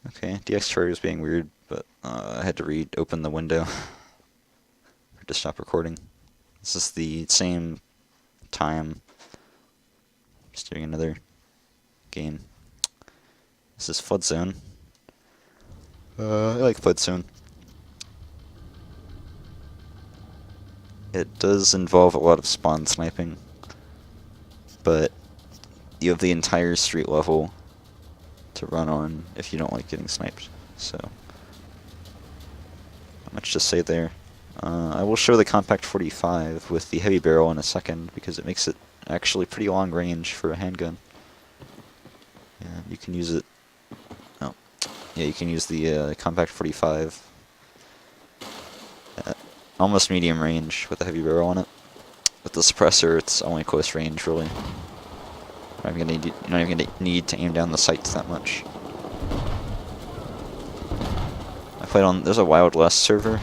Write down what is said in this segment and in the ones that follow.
Okay, DX Troy was being weird, but I had to open the window to stop recording. This is the same time. Just doing another game. This is Flood Zone. I like Flood Zone. It does involve a lot of spawn sniping, but you have the entire street level to run on if you don't like getting sniped. So, not much to say there. I will show the Compact 45 with the heavy barrel in a second because it makes it actually pretty long range for a handgun. Yeah, you can use it. Oh, yeah, you can use the Compact 45 at almost medium range with a heavy barrel on it. With the suppressor, it's only close range, really. You're not even gonna need to aim down the sights that much. I played on. There's a Wild West server,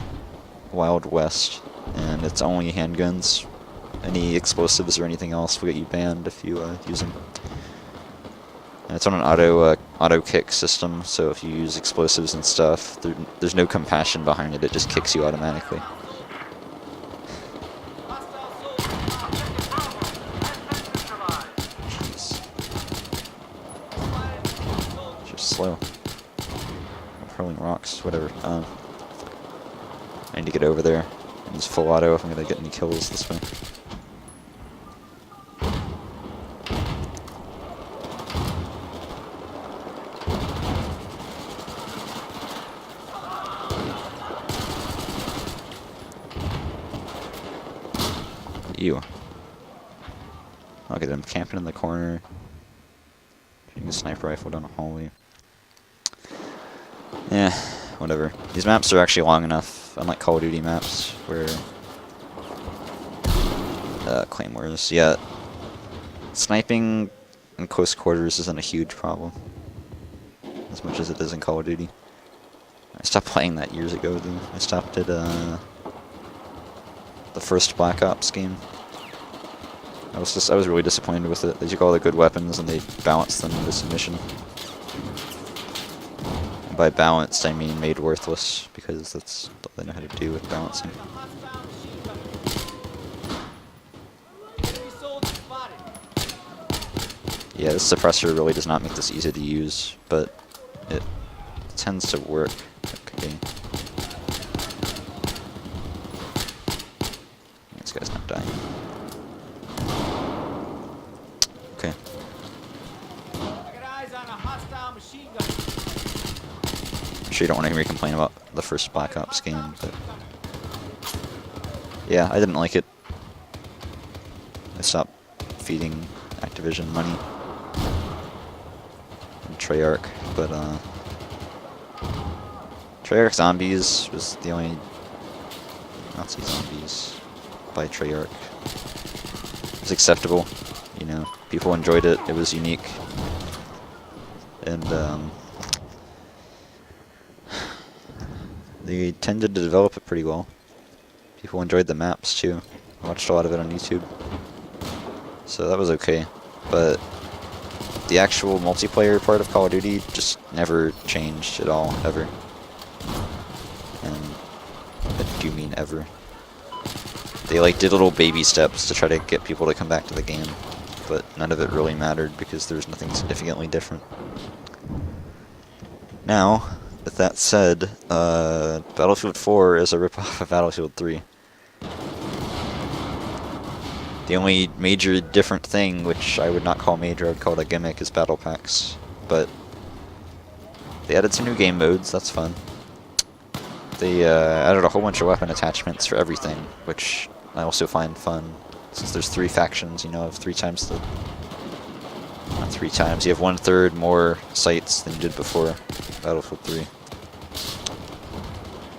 Wild West, and it's only handguns. Any explosives or anything else will get you banned if you use them. And it's on an auto kick system, so if you use explosives and stuff, there's no compassion behind it. It just kicks you automatically. Slow. I'm hurling rocks, whatever. I need to get over there and use full auto if I'm gonna get any kills this way. Ew. Okay, I'm camping in the corner. Shooting a sniper rifle down a hallway. Yeah, whatever. These maps are actually long enough, unlike Call of Duty maps, where... Claymores, yeah. Sniping in close quarters isn't a huge problem. As much as it is in Call of Duty. I stopped playing that years ago, dude. I stopped at, the first Black Ops game. I was really disappointed with it. They took all the good weapons and they balanced them into submission. By balanced, I mean made worthless, because that's all they know how to do with balancing. Yeah, this suppressor really does not make this easy to use, but it tends to work. Okay. This guy's not dying. Okay. I'm sure you don't want to hear me complain about the first Black Ops game, but yeah, I didn't like it. I stopped feeding Activision money and Treyarch, but Treyarch Zombies was the only Nazi zombies by Treyarch. It was acceptable, you know, people enjoyed it, it was unique, and they tended to develop it pretty well. People enjoyed the maps too. I watched a lot of it on YouTube. So that was okay. But the actual multiplayer part of Call of Duty just never changed at all, ever. And I do mean ever. They like did little baby steps to try to get people to come back to the game, but none of it really mattered because there was nothing significantly different. Now, with that said, Battlefield 4 is a ripoff of Battlefield 3. The only major different thing, which I would not call major, I would call it a gimmick, is battle packs. But they added some new game modes, that's fun. They added a whole bunch of weapon attachments for everything, which I also find fun. Since there's 3 factions, you know, of 3 times the... Not 3 times, you have 1/3 more sites than you did before Battlefield 3.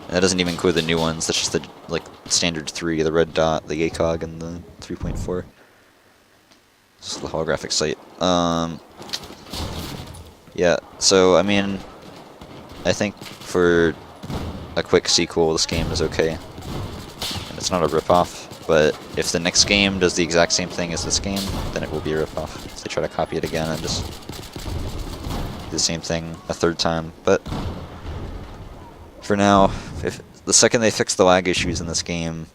And that doesn't even include the new ones, that's just the, like, standard 3, the red dot, the ACOG, and the 3.4. This is the holographic site. Yeah, so, I mean, I think for a quick sequel, this game is okay. And it's not a ripoff, but if the next game does the exact same thing as this game, then it will be a ripoff. If they try to copy it again and just the same thing a third time, but for now, if the second they fix the lag issues in this game,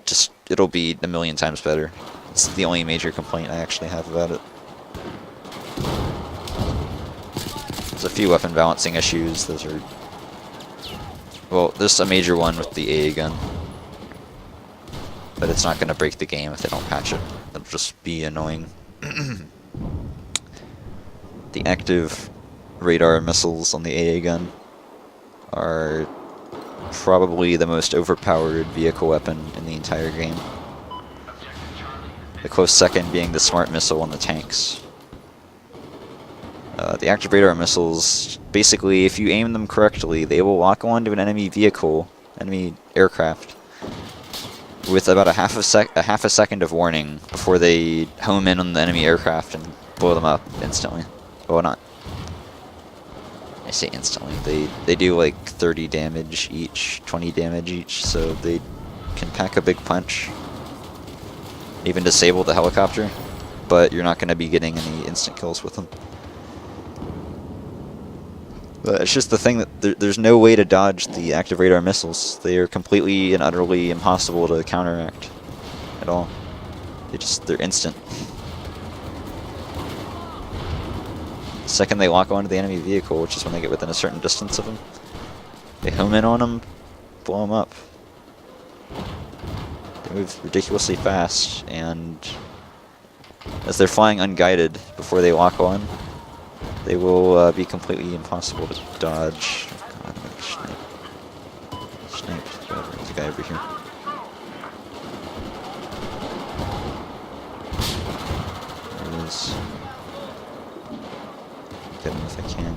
just it'll be a million times better. It's the only major complaint I actually have about it. There's a few weapon balancing issues. Those are, well, there's a major one with the AA gun, but it's not going to break the game if they don't patch it. It'll just be annoying. The active radar missiles on the AA gun are probably the most overpowered vehicle weapon in the entire game. The close second being the smart missile on the tanks. The active radar missiles, basically, if you aim them correctly, they will lock onto an enemy vehicle, enemy aircraft, with about a half a second of warning before they home in on the enemy aircraft and blow them up instantly. Well, not. I say instantly. They do like 30 damage each, 20 damage each, so they can pack a big punch. Even disable the helicopter, but you're not going to be getting any instant kills with them. But it's just the thing that there's no way to dodge the active radar missiles. They are completely and utterly impossible to counteract at all. They're instant. The second they lock onto the enemy vehicle, which is when they get within a certain distance of them, they home in on them, blow them up. They move ridiculously fast, and as they're flying unguided before they lock on, they will be completely impossible to dodge. Oh, God, I'm gonna snipe. Whatever. There's a guy over here. There it is. Get him if I can.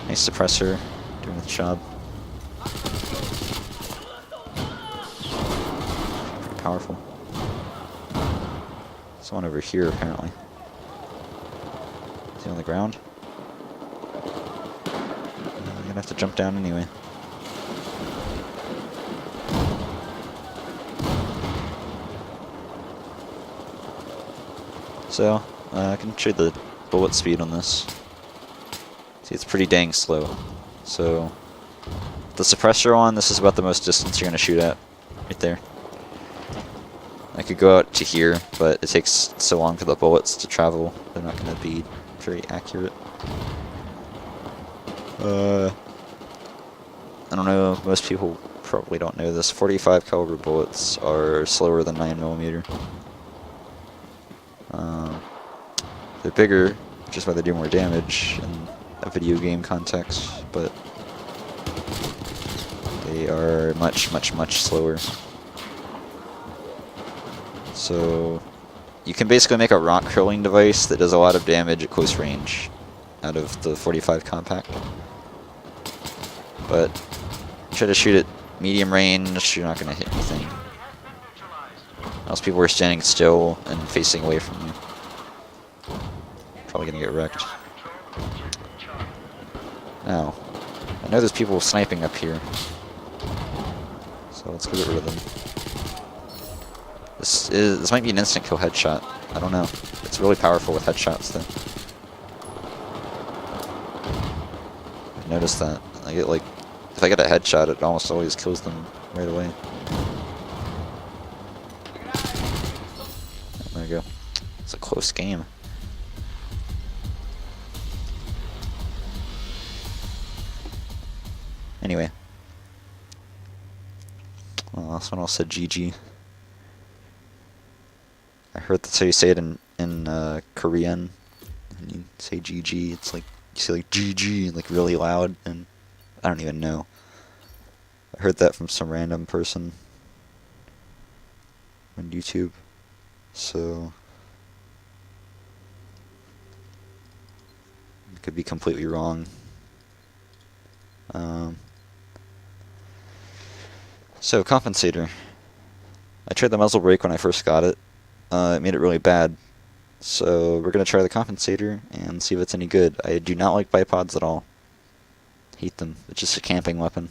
Nice suppressor, doing the job. Pretty powerful. There's one over here, apparently. Is he on the ground? I'm gonna have to jump down anyway. So, I can show you the bullet speed on this. See, it's pretty dang slow. So, the suppressor on, this is about the most distance you're gonna shoot at, right there. I could go out to here, but it takes so long for the bullets to travel. They're not going to be very accurate. I don't know, most people probably don't know this. 45 caliber bullets are slower than 9mm. They're bigger, which is why they do more damage in a video game context, but they are much, much, much slower. So you can basically make a rock hurling device that does a lot of damage at close range out of the 45 compact. But try to shoot at medium range, you're not going to hit anything. Else people are standing still and facing away from you. Probably going to get wrecked. Now, I know there's people sniping up here. So let's go get rid of them. This might be an instant kill headshot. I don't know. It's really powerful with headshots, though. I've noticed that. I get like, if I get a headshot, it almost always kills them right away. There we go. It's a close game. Anyway. Well, this one all said GG. I heard that's how you say it in Korean. When you say GG, it's like, you say like GG, like really loud, and I don't even know. I heard that from some random person on YouTube. So, I could be completely wrong. So, compensator. I tried the muzzle brake when I first got it. It made it really bad. So we're going to try the compensator and see if it's any good. I do not like bipods at all. Hate them. It's just a camping weapon.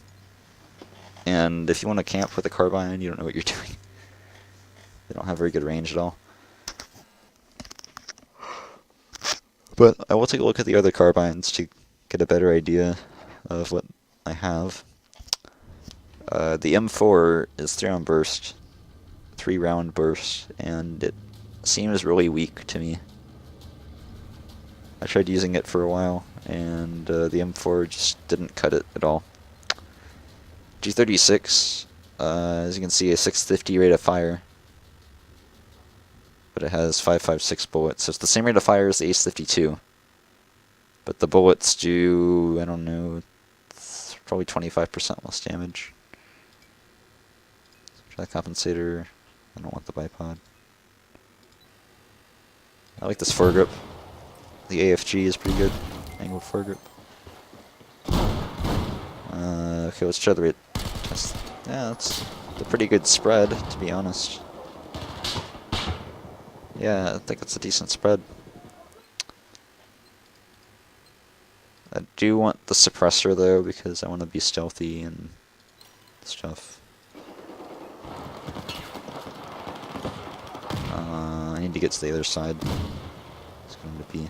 And if you want to camp with a carbine, you don't know what you're doing. They don't have very good range at all. But I will take a look at the other carbines to get a better idea of what I have. The M4 is 3-round burst, 3-round burst, and it seems really weak to me. I tried using it for a while, and the M4 just didn't cut it at all. G36, as you can see, a 650 rate of fire, but it has 5.56 bullets, so it's the same rate of fire as the Ace-52. But the bullets do, I don't know, probably 25% less damage. Try the compensator. I don't want the bipod. I like this foregrip. The AFG is pretty good. Angled foregrip. Okay, let's try the rate test. Yeah, that's a pretty good spread, to be honest. Yeah, I think it's a decent spread. I do want the suppressor though, because I want to be stealthy and stuff. I need to get to the other side. It's going to be.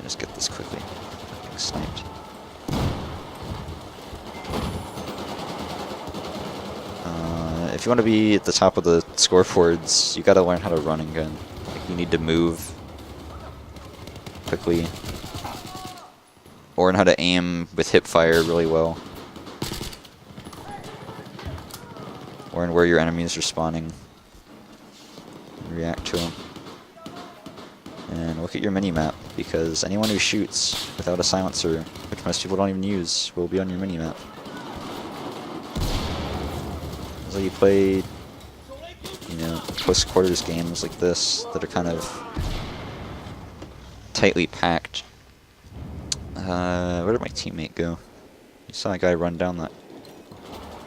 Just get this quickly. Getting sniped. If you want to be at the top of the scoreboards, you got to learn how to run and gun. Like, you need to move quickly, or learn how to aim with hip fire really well, learn where your enemies are spawning, and react to them. And look at your mini-map, because anyone who shoots without a silencer, which most people don't even use, will be on your mini-map. So you play, you know, close quarters games like this that are kind of tightly packed. Where did my teammate go? You saw a guy run down that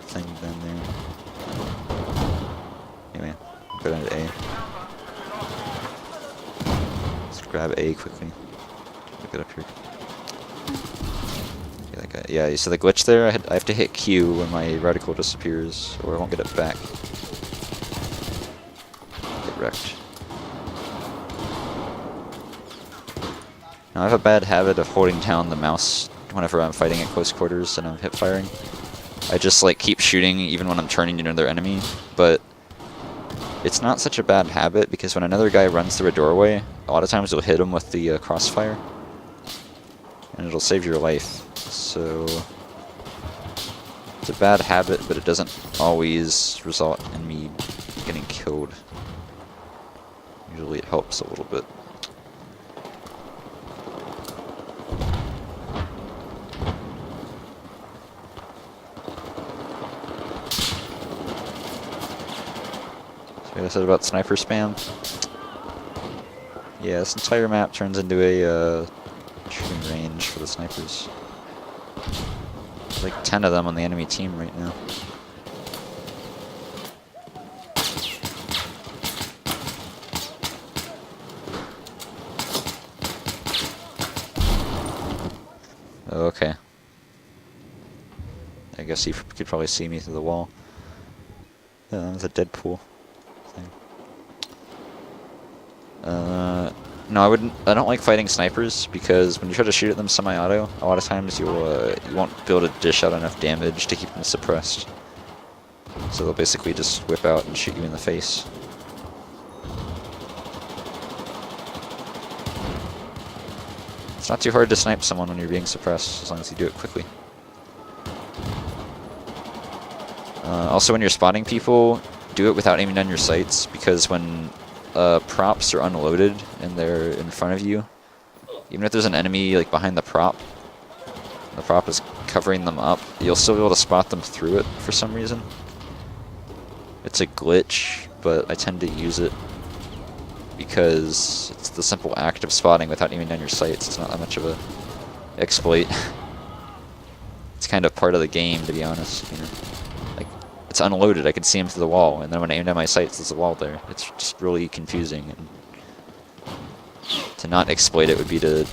thing down there. Anyway, go down to A. Let's grab A quickly. Get up here. Yeah, that guy. Yeah, you see the glitch there? I have to hit Q when my reticle disappears, or I won't get it back. Get wrecked. Now, I have a bad habit of holding down the mouse whenever I'm fighting at close quarters and I'm hip firing. I just like keep shooting even when I'm turning to another enemy, but it's not such a bad habit because when another guy runs through a doorway, a lot of times you'll hit him with the crossfire, and it'll save your life. So it's a bad habit, but it doesn't always result in me getting killed. Usually it helps a little bit. Like I said about sniper spam. Yeah, this entire map turns into a shooting range for the snipers. There's like 10 of them on the enemy team right now. Okay. I guess you could probably see me through the wall. Yeah, that was a Deadpool thing. No, I don't like fighting snipers because when you try to shoot at them semi-auto, a lot of times you won't be able to dish out enough damage to keep them suppressed. So they'll basically just whip out and shoot you in the face. It's not too hard to snipe someone when you're being suppressed, as long as you do it quickly. Also, when you're spotting people, do it without aiming down your sights, because when props are unloaded and they're in front of you, even if there's an enemy like behind the prop is covering them up, you'll still be able to spot them through it for some reason. It's a glitch, but I tend to use it because it's the simple act of spotting without aiming down your sights. It's not that much of a exploit. It's kind of part of the game, to be honest. You know, like, it's unloaded. I can see him through the wall, and then when I aim down my sights, there's a wall there. It's just really confusing. And to not exploit it would be to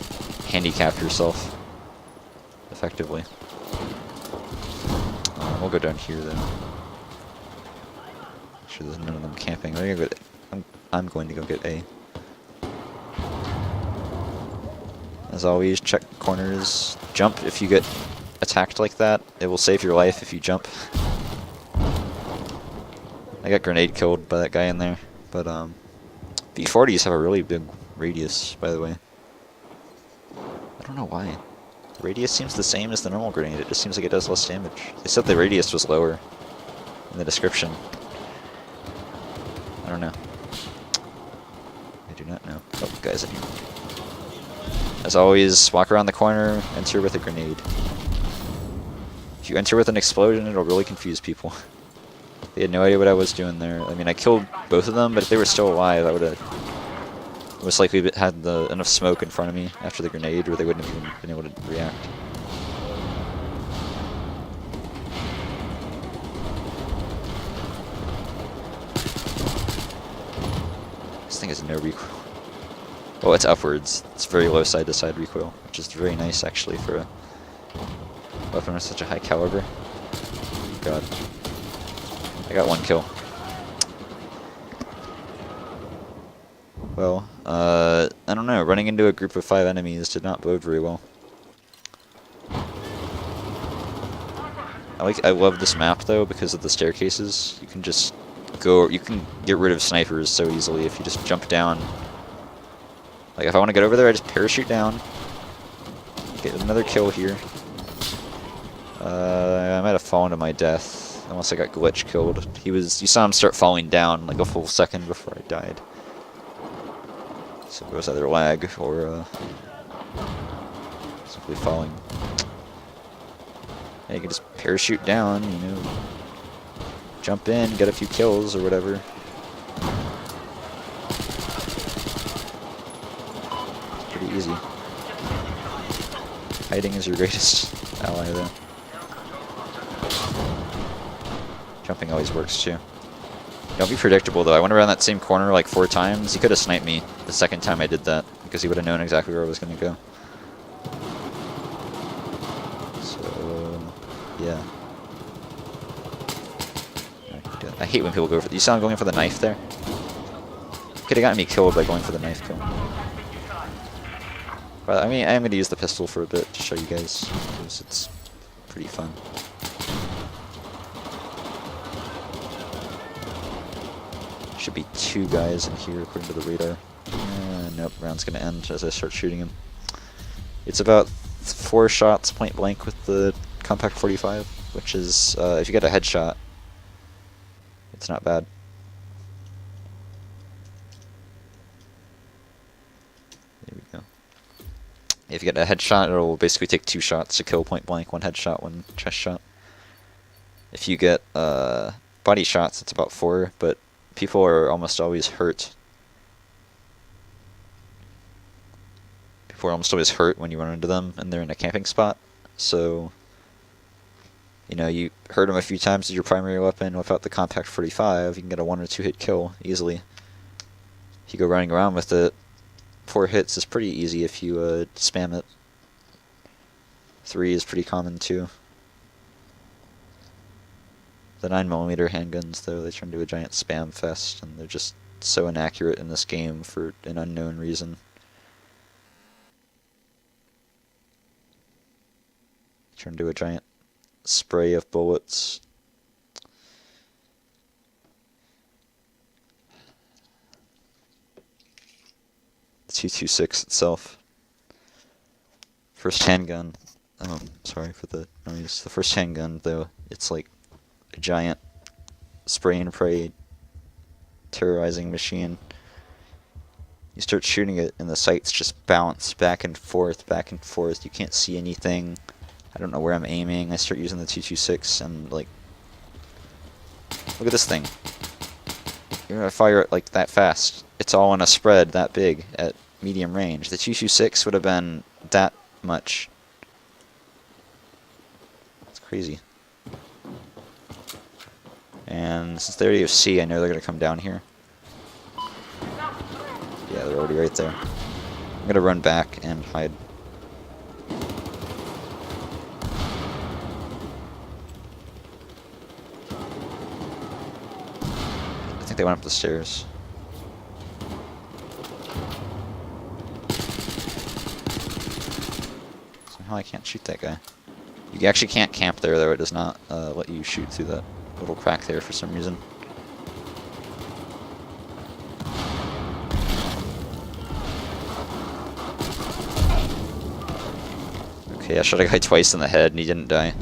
handicap yourself effectively. We'll go down here though. Make sure there's none of them camping. I'm going to go get A. As always, check corners. Jump if you get attacked like that. It will save your life if you jump. I got grenade killed by that guy in there. But V40s have a really big radius, by the way. I don't know why. The radius seems the same as the normal grenade. It just seems like it does less damage. They said the radius was lower in the description. I don't know. I do not know. Oh, guys in here. As always, walk around the corner, enter with a grenade. If you enter with an explosion, it'll really confuse people. They had no idea what I was doing there. I mean, I killed both of them, but if they were still alive, I would have most likely had enough smoke in front of me after the grenade, or they wouldn't have even been able to react. This thing has no recoil. Oh, it's upwards. It's very low side-to-side recoil, which is very nice, actually, for a weapon with such a high caliber. God. I got one kill. Well, I don't know. Running into a group of 5 enemies did not bode very well. I love this map, though, because of the staircases. You can just go... You can get rid of snipers so easily if you just jump down. Like, if I want to get over there, I just parachute down. Get another kill here. I might have fallen to my death. Unless I got glitch killed. You saw him start falling down like a full second before I died. So it was either lag or simply falling. And you can just parachute down, you know, jump in, get a few kills or whatever. It's pretty easy. Hiding is your greatest ally, though. Jumping always works too. Don't be predictable though. I went around that same corner like 4 times. He could have sniped me the second time I did that because he would have known exactly where I was going to go. So, yeah. I hate when people go for... You saw him going for the knife there? Could have gotten me killed by going for the knife kill. But I mean, I am going to use the pistol for a bit to show you guys because it's pretty fun. Should be 2 guys in here according to the radar. Nope, round's gonna end as I start shooting him. It's about 4 shots point blank with the compact 45, which is, if you get a headshot, it's not bad. There we go. If you get a headshot, it'll basically take 2 shots to kill point blank, 1 headshot, 1 chest shot. If you get body shots, it's about 4, but people are almost always hurt. People are almost always hurt when you run into them and they're in a camping spot. So, you know, you hurt them a few times with your primary weapon. Without the compact 45, you can get a 1 or 2 hit kill easily. If you go running around with it, 4 hits is pretty easy if you spam it. 3 is pretty common too. The 9mm handguns, though, they turn into a giant spam fest, and they're just so inaccurate in this game for an unknown reason. Turn into a giant spray of bullets. The 226 itself. First handgun. Oh, sorry for the noise. The first handgun, though, it's like a giant spray and pray terrorizing machine. You start shooting it and the sights just bounce back and forth, back and forth. You can't see anything. I don't know where I'm aiming. I start using the 226 and like, look at this thing. You're gonna fire it like that fast. It's all in a spread that big at medium range. The 226 would have been that much. It's crazy. And since they already have C, I know they're going to come down here. Yeah, they're already right there. I'm going to run back and hide. I think they went up the stairs. Somehow I can't shoot that guy. You actually can't camp there, though. It does not let you shoot through that little crack there for some reason. Okay, I shot a guy twice in the head and he didn't die.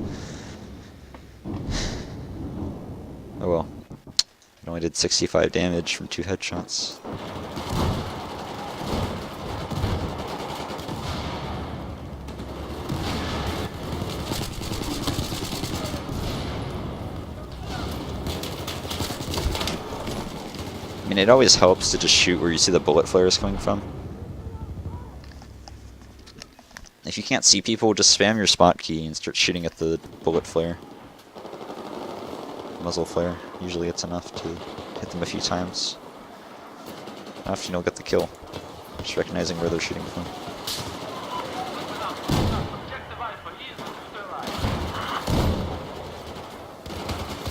Oh well. It only did 65 damage from 2 headshots. I mean, it always helps to just shoot where you see the bullet flares coming from. If you can't see people, just spam your spot key and start shooting at the bullet flare. Muzzle flare. Usually it's enough to hit them a few times. Often you'll get the kill. Just recognizing where they're shooting from.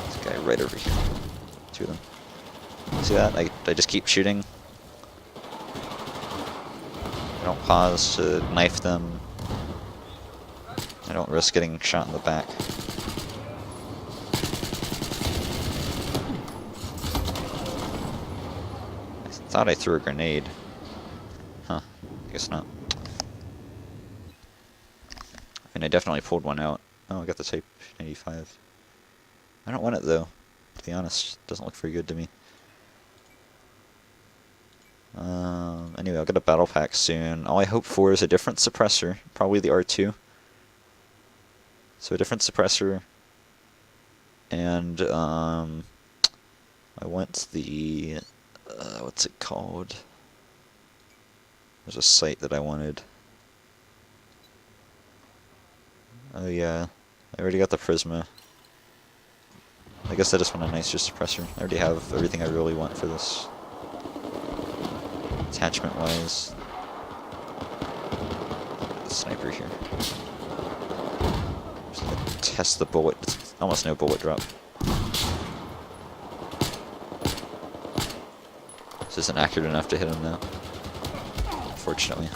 This guy right over here. 2 of them. See that? I just keep shooting. I don't pause to knife them. I don't risk getting shot in the back. I thought I threw a grenade. Huh. I guess not. I mean, I definitely pulled one out. Oh, I got the Type 95. I don't want it, though. To be honest, it doesn't look very good to me. Anyway, I'll get a battle pack soon. All I hope for is a different suppressor. Probably the R2. So a different suppressor, and I want the, what's it called? There's a site that I wanted. Oh yeah, I already got the Prisma. I guess I just want a nicer suppressor. I already have everything I really want for this. Attachment-wise. The sniper here. Test the bullet. It's almost no bullet drop. This isn't accurate enough to hit him now, unfortunately.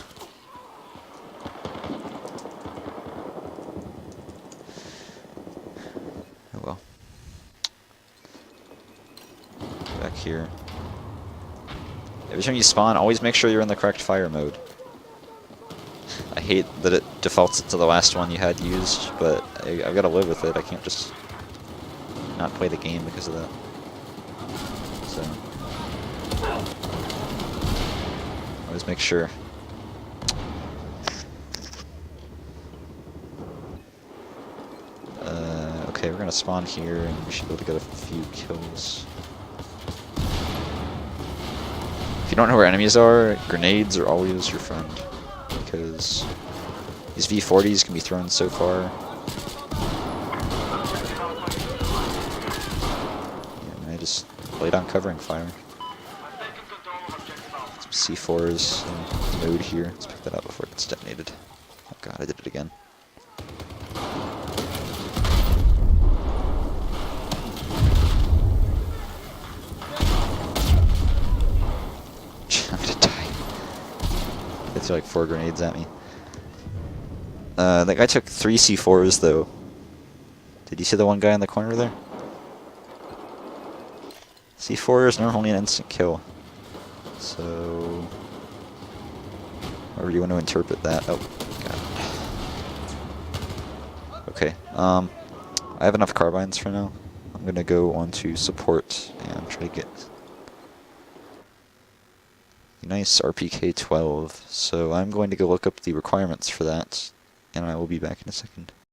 Oh well. Back here. Every time you spawn, always make sure you're in the correct fire mode. I hate that it defaults it to the last one you had used, but I've got to live with it. I can't just not play the game because of that. So, always make sure. Okay, we're gonna spawn here, and we should be able to get a few kills. If you don't know where enemies are, grenades are always your friend. Because these V40s can be thrown so far. Yeah, I just laid on covering fire. Some C4s in mode here. Let's pick that up before it gets detonated. Oh god, I did it again. I'm gonna die. They threw like 4 grenades at me. That guy took 3 C4s though. Did you see the one guy in the corner there? C4 is normally an instant kill. So, however you want to interpret that. Oh, god. Okay, I have enough carbines for now. I'm gonna go on to support and try to get a nice RPK-12. So I'm going to go look up the requirements for that, and I will be back in a second.